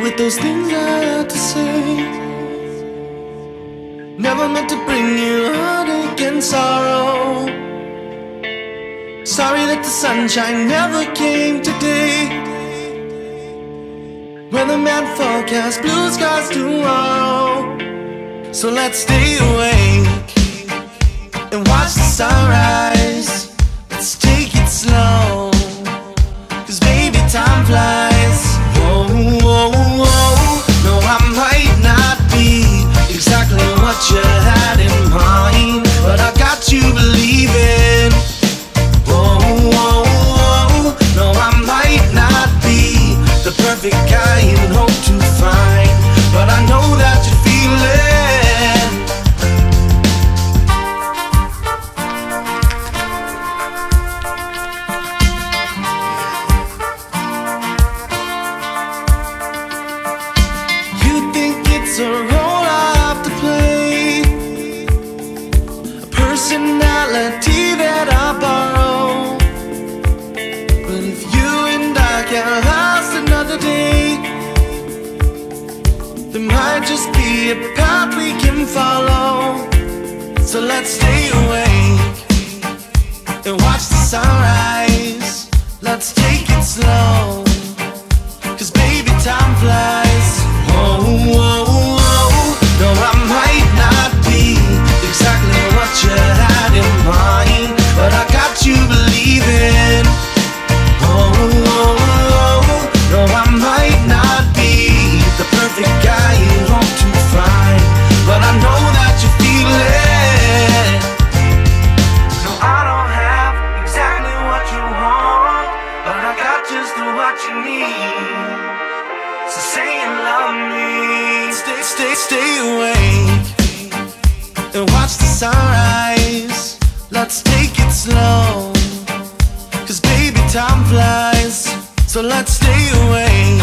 with those things I had to say. Never meant to bring you heartache and sorrow. Sorry that the sunshine never came today. Weatherman forecast blue skies tomorrow. So let's stay awake and watch the sunrise. Let's take it slow, 'cause baby, time flies. Whoa, whoa, whoa. No, I might not be exactly what you had in mind, but I got you believing. Whoa, whoa, whoa. No, I might not be the perfect guy you hope to find, but I know that you feel it. You think it's a role I have to play, a personality that I borrow. But if you and I can't last another day, there might just be a path we can follow. So let's stay awake and watch the sunrise. Let's take it slow, 'cause baby, time flies. Whoa, whoa, whoa. No, I might not be exactly what you had in mind, but I got you believing. Whoa, whoa, whoa. No, I might not be the perfect guy you hope to find, but I know that you feel it. No, I don't have exactly what you want, but I got just what you need. So say you love me. Stay awake and watch the sunrise. Let's take it slow, 'cause baby, time flies. So let's stay awake